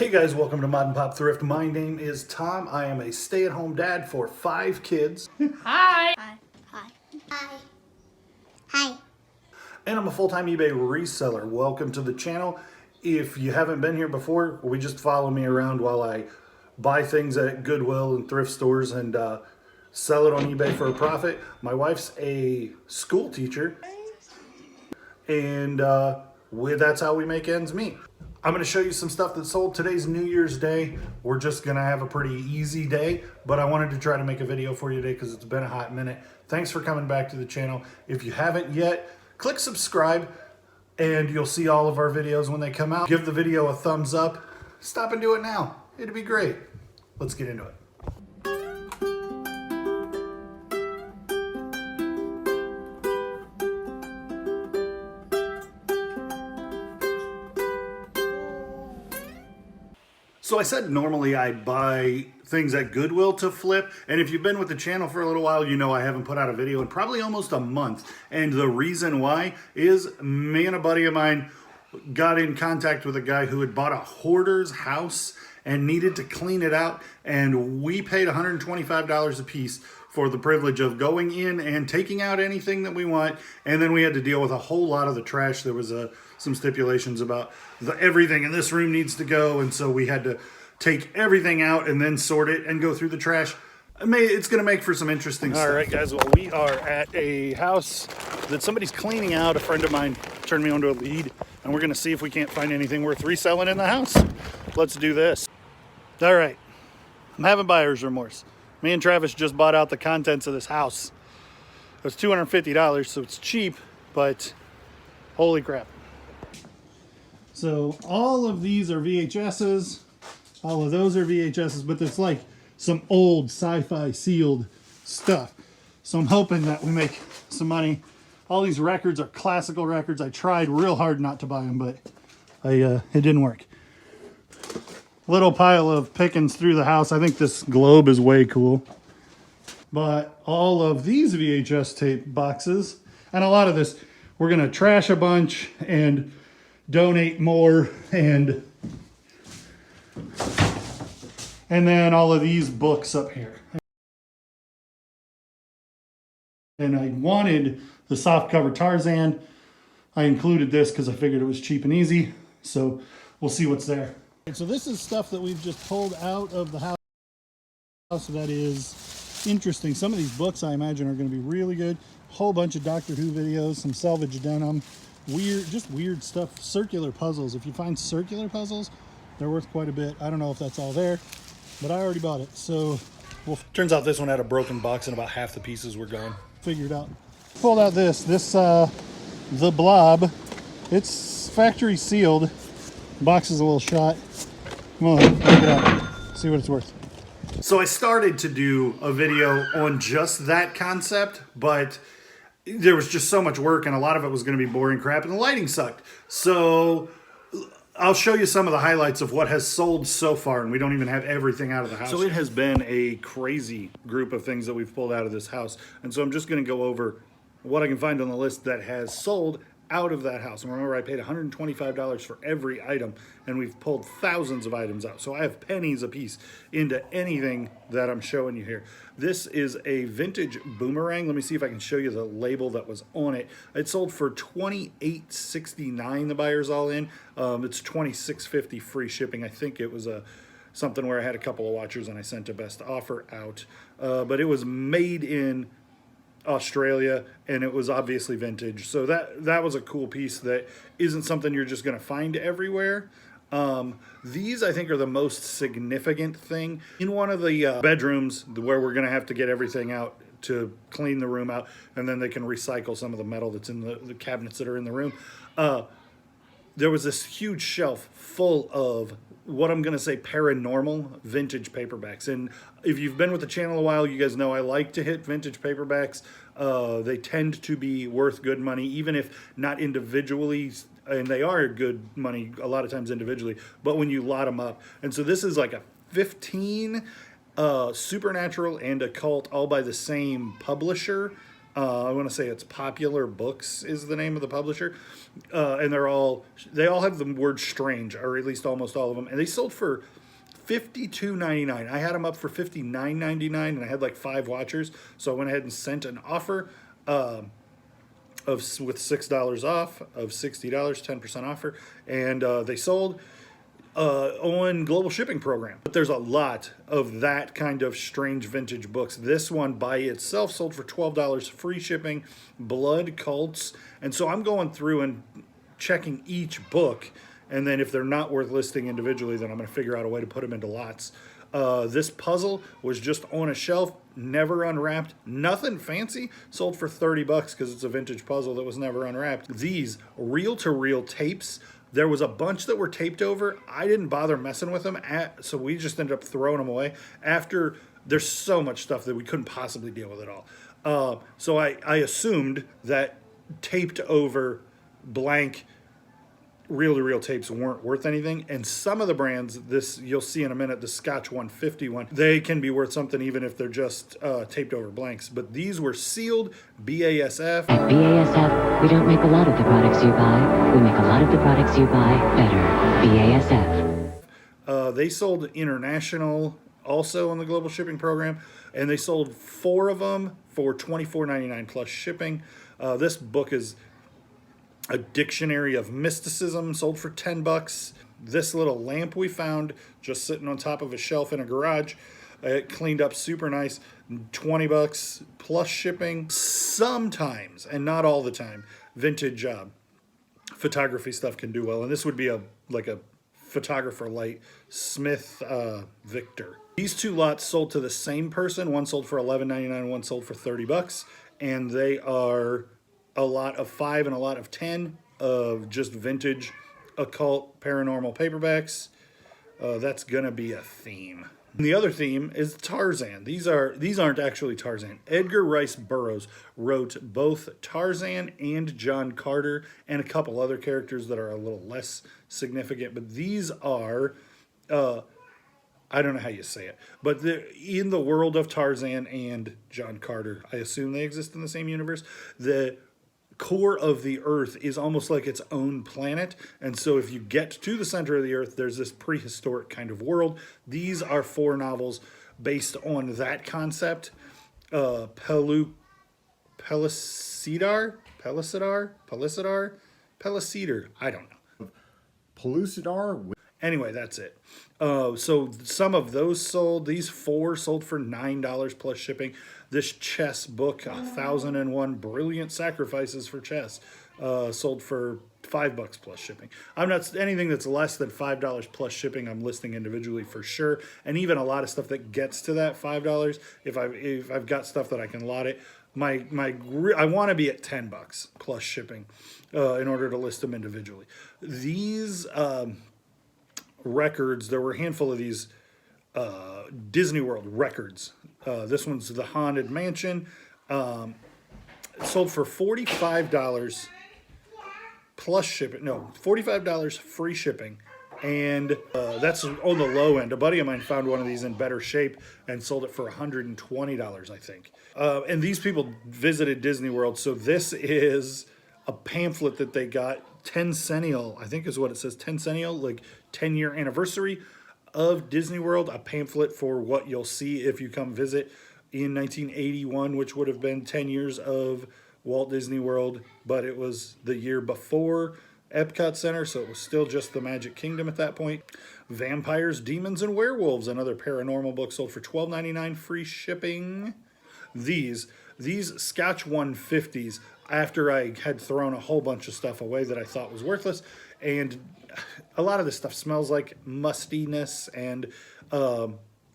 Hey guys, welcome to Mod and Pop Thrift. My name is Tom. I am a stay-at-home dad for 5 kids. Hi. Hi. Hi. Hi. Hi. And I'm a full-time eBay reseller. Welcome to the channel. If you haven't been here before, we just follow me around while I buy things at Goodwill and thrift stores and sell it on eBay for a profit. My wife's a school teacher, and that's how we make ends meet. I'm going to show you some stuff that sold. Today's New Year's Day. We're just going to have a pretty easy day, but I wanted to try to make a video for you today because it's been a hot minute. Thanks for coming back to the channel. If you haven't yet, click subscribe and you'll see all of our videos when they come out. Give the video a thumbs up. Stop and do it now. It'd be great. Let's get into it. So I said normally I buy things at Goodwill to flip, and if you've been with the channel for a little while, you know I haven't put out a video in probably almost a month. And the reason why is me and a buddy of mine got in contact with a guy who had bought a hoarder's house and needed to clean it out, and we paid $125 a piece for the privilege of going in and taking out anything that we want, and then we had to deal with a whole lot of the trash. There was some stipulations about everything in this room needs to go, and so we had to take everything out and then sort it and go through the trash. It's going to make for some interesting stuff. All right, guys, well, we are at a house that somebody's cleaning out. A friend of mine turned me onto a lead, and we're going to see if we can't find anything worth reselling in the house. Let's do this. All right, I'm having buyer's remorse. Me and Travis just bought out the contents of this house. It was $250, so it's cheap, but holy crap. So all of these are VHSs, all of those are VHSs, but it's like some old sci-fi sealed stuff. So I'm hoping that we make some money. All these records are classical records. I tried real hard not to buy them, but it didn't work. Little pile of pickings through the house. I think this globe is way cool. But all of these VHS tape boxes, and a lot of this, we're going to trash a bunch and donate more, and then all of these books up here. And I wanted the soft cover Tarzan. I included this because I figured it was cheap and easy. So we'll see what's there. So this is stuff that we've just pulled out of the house that is interesting. Some of these books I imagine are going to be really good. A whole bunch of Doctor Who videos, some salvage denim, just weird stuff. Circular puzzles. If you find circular puzzles, they're worth quite a bit. I don't know if that's all there, but I already bought it. So turns out this one had a broken box and about half the pieces were gone. Figured out. Pulled out this The Blob. It's factory sealed. Box is a little shot. Come on, look it up. See what it's worth. So I started to do a video on just that concept, but there was just so much work and a lot of it was going to be boring crap and the lighting sucked. So I'll show you some of the highlights of what has sold so far, and we don't even have everything out of the house. So it has been a crazy group of things that we've pulled out of this house. And so I'm just going to go over what I can find on the list that has sold out of that house. And remember, I paid $125 for every item, and we've pulled thousands of items out. So I have pennies a piece into anything that I'm showing you here. This is a vintage boomerang. Let me see if I can show you the label that was on it. It sold for $28.69. The buyer's all in. It's $26.50 free shipping. I think it was something where I had a couple of watchers and I sent a best offer out. But it was made in Australia, and it was obviously vintage, so that was a cool piece that isn't something you're just going to find everywhere. These I think are the most significant thing. In one of the bedrooms where we're going to have to get everything out to clean the room out, and then they can recycle some of the metal that's in the cabinets that are in the room. There was this huge shelf full of what I'm going to say paranormal vintage paperbacks. And if you've been with the channel a while, you guys know I like to hit vintage paperbacks. They tend to be worth good money, even if not individually, and they are good money a lot of times individually, but when you lot them up. And so this is like a 15 supernatural and occult, all by the same publisher. I want to say it's Popular Books is the name of the publisher, and they all have the word strange, or at least almost all of them, and they sold for $52.99. I had them up for $59.99, and I had like 5 watchers, so I went ahead and sent an offer with $6 off of $60, 10% offer, and they sold on global shipping program. But there's a lot of that kind of strange vintage books. This one by itself sold for $12, free shipping, blood cults. And so I'm going through and checking each book, and then if they're not worth listing individually, then I'm going to figure out a way to put them into lots. This puzzle was just on a shelf, never unwrapped, nothing fancy, sold for $30 because it's a vintage puzzle that was never unwrapped. These reel-to-reel tapes, there was a bunch that were taped over. I didn't bother messing with them, so we just ended up throwing them away. After, there's so much stuff that we couldn't possibly deal with it all. So I assumed that taped over blank reel-to-reel tapes weren't worth anything, and some of the brands, this you'll see in a minute, the Scotch 150 one, they can be worth something even if they're just taped over blanks. But these were sealed, BASF. At BASF, we don't make a lot of the products you buy. We make a lot of the products you buy better. BASF. They sold international also on the global shipping program, and they sold 4 of them for $24.99 plus shipping. This book is a dictionary of mysticism, sold for $10. This little lamp we found just sitting on top of a shelf in a garage, it cleaned up super nice, $20 plus shipping. Sometimes, and not all the time, vintage photography stuff can do well, and this would be like a photographer light Smith Victor. These 2 lots sold to the same person. One sold for $11.99, one sold for $30, and they are a lot of 5 and a lot of 10 of just vintage occult paranormal paperbacks. That's gonna be a theme. And the other theme is Tarzan. These aren't actually Tarzan. Edgar Rice Burroughs wrote both Tarzan and John Carter and a couple other characters that are a little less significant, but these are I don't know how you say it, but in the world of Tarzan and John Carter, I assume they exist in the same universe. The core of the earth is almost like its own planet, and so if you get to the center of the earth, there's this prehistoric kind of world. These are 4 novels based on that concept. Pellucidar, I don't know. Pellucidar. Anyway, that's it. So some of those sold. These 4 sold for $9 plus shipping. This chess book, 1001 Brilliant Sacrifices for Chess, sold for $5 plus shipping. I'm not anything that's less than $5 plus shipping. I'm listing individually for sure, and even a lot of stuff that gets to that $5. If I've got stuff that I can lot it, I want to be at $10 plus shipping in order to list them individually. These records, there were a handful of these Disney World records. This one's the Haunted Mansion. Sold for $45 plus shipping. No, $45 free shipping. And that's on the low end. A buddy of mine found one of these in better shape and sold it for $120, I think. And these people visited Disney World. So this is a pamphlet that they got, Tencennial, I think is what it says, Tencennial, like 10-year anniversary of Disney World, a pamphlet for what you'll see if you come visit in 1981, which would have been 10 years of Walt Disney World, but it was the year before Epcot Center, so it was still just the Magic Kingdom at that point. Vampires, Demons, and Werewolves, another paranormal book, sold for $12.99 free shipping. These Scotch 150s, after I had thrown a whole bunch of stuff away that I thought was worthless, and a lot of this stuff smells like mustiness, and I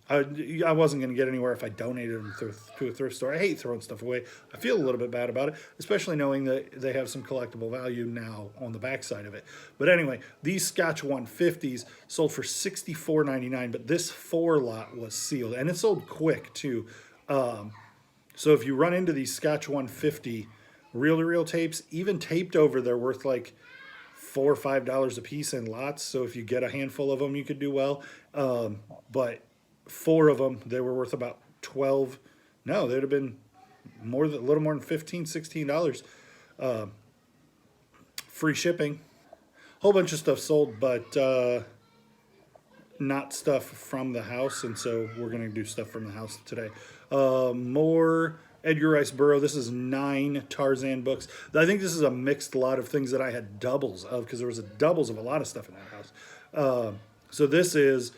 wasn't going to get anywhere if I donated them to a thrift store. I hate throwing stuff away. I feel a little bit bad about it, especially knowing that they have some collectible value now on the backside of it. But anyway, these Scotch 150s sold for $64.99, but this 4 lot was sealed, and it sold quick too. So if you run into these Scotch 150 reel-to-reel tapes, even taped over, they're worth like $4 or $5 a piece in lots. So if you get a handful of them, you could do well. But 4 of them, they were worth about 12. No, they'd have been a little more than $15, $16. Free shipping. Whole bunch of stuff sold, but not stuff from the house, and so we're going to do stuff from the house today. More Edgar Rice Burroughs. This is 9 Tarzan books. I think this is a mixed lot of things that I had doubles of, because there was doubles of a lot of stuff in that house. So this is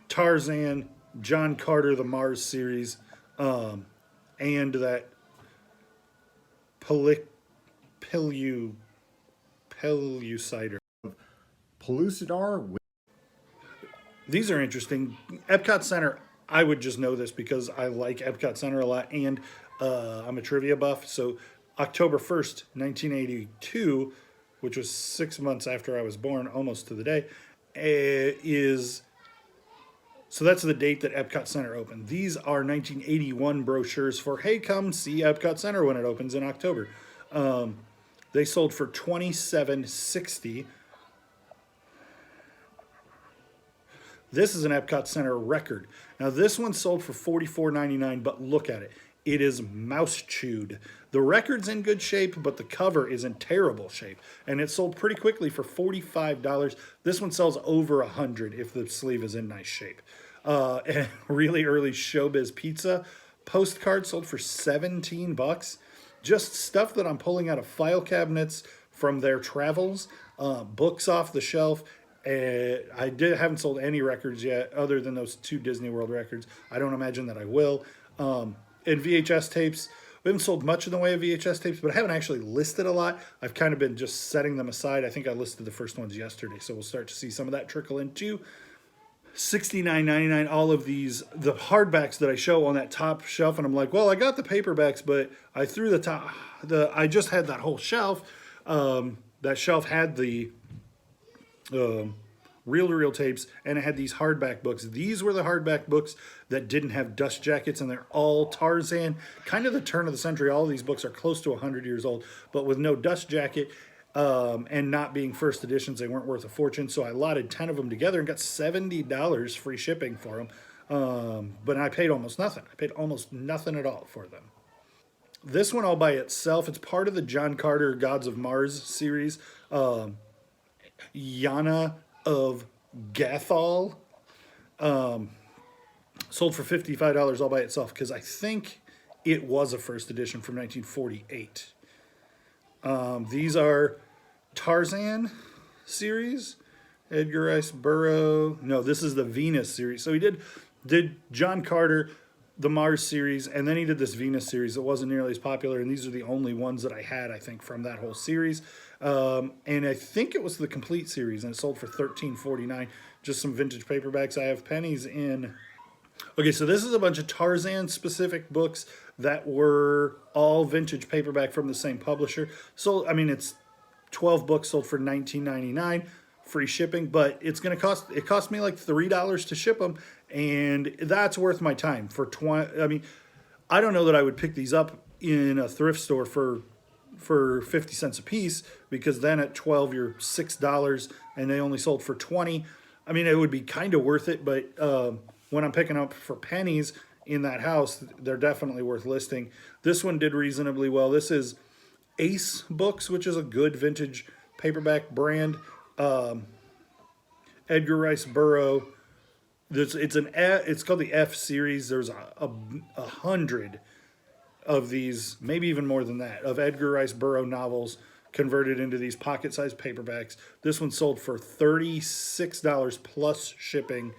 Tarzan, John Carter, the Mars series, and that Pellucider. Pellucidar. These are interesting. Epcot Center, I would just know this because I like Epcot Center a lot, and I'm a trivia buff. So October 1st, 1982, which was 6 months after I was born, almost to the day, so that's the date that Epcot Center opened. These are 1981 brochures for, hey, come see Epcot Center when it opens in October. They sold for $27.60. This is an Epcot Center record. Now, this one sold for $44.99, but look at it. It is mouse-chewed. The record's in good shape, but the cover is in terrible shape. And it sold pretty quickly for $45. This one sells over $100 if the sleeve is in nice shape. And really early Showbiz Pizza postcard sold for $17. Just stuff that I'm pulling out of file cabinets from their travels, books off the shelf. I haven't sold any records yet other than those 2 Disney World records. I don't imagine that I will. And VHS tapes. We haven't sold much in the way of VHS tapes, but I haven't actually listed a lot. I've kind of been just setting them aside. I think I listed the first ones yesterday, so we'll start to see some of that trickle in too. $69.99, all of these, the hardbacks that I show on that top shelf, and I'm like, well, I got the paperbacks, but I threw I just had that whole shelf. That shelf had the reel-to-reel tapes, and it had these hardback books. These were the hardback books that didn't have dust jackets, and they're all Tarzan, kind of the turn of the century. All of these books are close to 100 years old, but with no dust jacket, and not being first editions, they weren't worth a fortune. So I allotted 10 of them together and got $70 free shipping for them. But I paid almost nothing. I paid almost nothing at all for them. This one all by itself, it's part of the John Carter Gods of Mars series. Yana of Gathol, sold for $55 all by itself, because I think it was a first edition from 1948. These are Tarzan series, Edgar Rice Burroughs. No, this is the Venus series. So he did John Carter, the Mars series, and then he did this Venus series that wasn't nearly as popular, and these are the only ones that I had, I think, from that whole series. And I think it was the complete series, and it sold for $13.49. Just some vintage paperbacks. I have pennies in. Okay, so this is a bunch of Tarzan-specific books that were all vintage paperback from the same publisher. So, I mean, it's 12 books sold for $19.99, free shipping, but it cost me like $3 to ship them, and that's worth my time for 20. I mean, I don't know that I would pick these up in a thrift store for 50 cents a piece, because then at 12 you're $6, and they only sold for 20. I mean, it would be kind of worth it, but when I'm picking up for pennies in that house, they're definitely worth listing. This one did reasonably well. This is Ace Books, which is a good vintage paperback brand. Edgar Rice Burroughs. It's called the F series. There's a 100 of these, maybe even more than that, of Edgar Rice Burroughs novels converted into these pocket-sized paperbacks. This one sold for $36 plus shipping,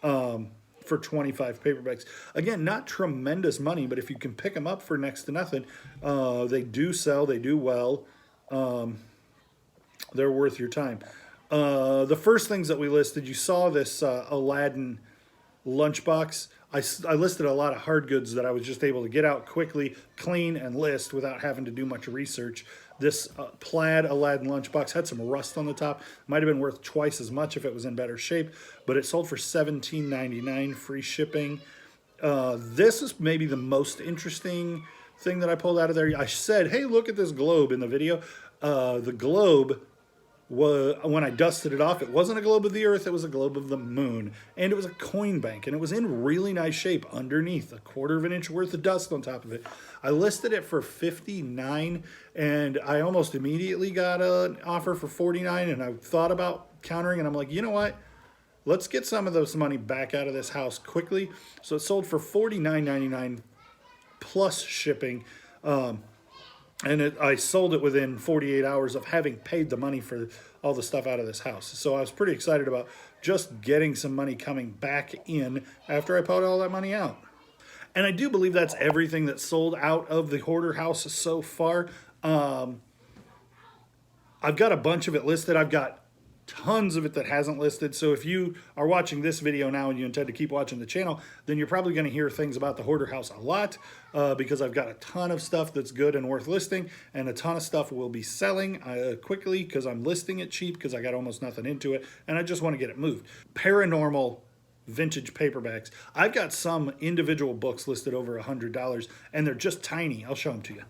for 25 paperbacks. Again, not tremendous money, but if you can pick them up for next to nothing, they do sell, they do well. They're worth your time. The first things that we listed, you saw this Aladdin lunchbox. I listed a lot of hard goods that I was just able to get out quickly, clean, and list without having to do much research. This plaid Aladdin lunchbox had some rust on the top. Might have been worth twice as much if it was in better shape, but it sold for $17.99, free shipping. This is maybe the most interesting thing that I pulled out of there. I said, hey, look at this globe in the video. The globe when I dusted it off, it wasn't a globe of the earth, it was a globe of the moon. And it was a coin bank, and it was in really nice shape underneath, a 1/4 of an inch worth of dust on top of it. I listed it for $59, and I almost immediately got an offer for $49, and I thought about countering, and I'm like, you know what? Let's get some of this money back out of this house quickly. So it sold for $49.99 plus shipping. I sold it within 48 hours of having paid the money for all the stuff out of this house. So I was pretty excited about just getting some money coming back in after I put all that money out. And I do believe that's everything that's sold out of the hoarder house so far. I've got a bunch of it listed. I've got tons of it that hasn't listed. So if you are watching this video now and you intend to keep watching the channel, then you're probably going to hear things about the hoarder house a lot because I've got a ton of stuff that's good and worth listing, and a ton of stuff will be selling quickly because I'm listing it cheap because I got almost nothing into it and I just want to get it moved. Paranormal vintage paperbacks. I've got some individual books listed over $100 and they're just tiny. I'll show them to you.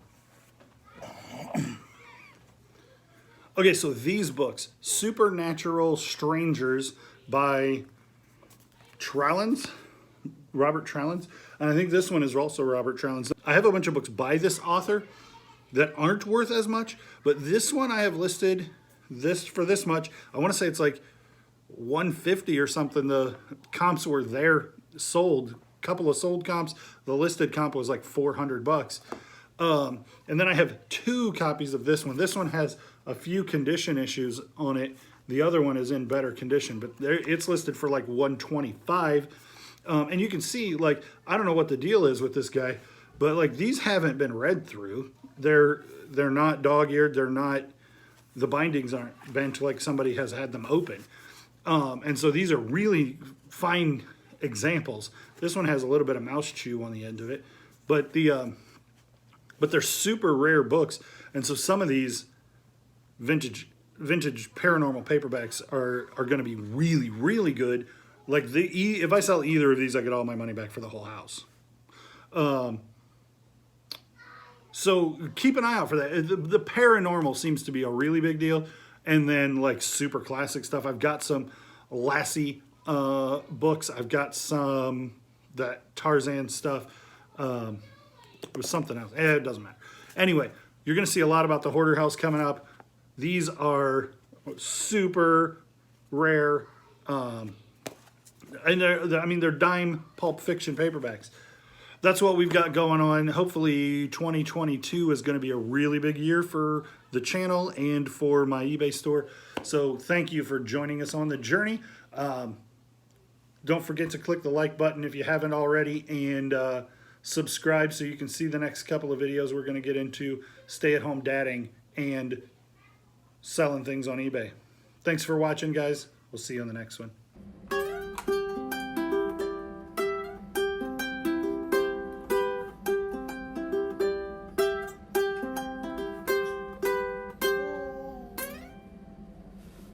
Okay, so these books, Supernatural Strangers by Robert Trallins, and I think this one is also Robert Trallins. I have a bunch of books by this author that aren't worth as much, but this one I have listed for this much. I want to say it's like $150 or something. The comps were there, sold, couple of sold comps. The listed comp was like $400. And then I have 2 copies of this one. This one has a few condition issues on it. The other one is in better condition, but it's listed for like $125. And you can see, like, I don't know what the deal is with this guy, but like these haven't been read through. They're not dog-eared. They're not, the bindings aren't bent like somebody has had them open. And so these are really fine examples. This one has a little bit of mouse chew on the end of it, but they're super rare books. And so some of these vintage paranormal paperbacks are going to be really, really good. Like if I sell either of these, I get all my money back for the whole house. So keep an eye out for that. The paranormal seems to be a really big deal. And then like super classic stuff. I've got some Lassie books. I've got some that Tarzan stuff. It was something else. It doesn't matter. Anyway, you're going to see a lot about the hoarder house coming up. These are super rare. And they're dime Pulp Fiction paperbacks. That's what we've got going on. Hopefully 2022 is going to be a really big year for the channel and for my eBay store. So thank you for joining us on the journey. Don't forget to click the like button if you haven't already, and subscribe so you can see the next couple of videos. We're going to get into stay-at-home dadding and selling things on eBay. Thanks for watching, guys. We'll see you on the next one.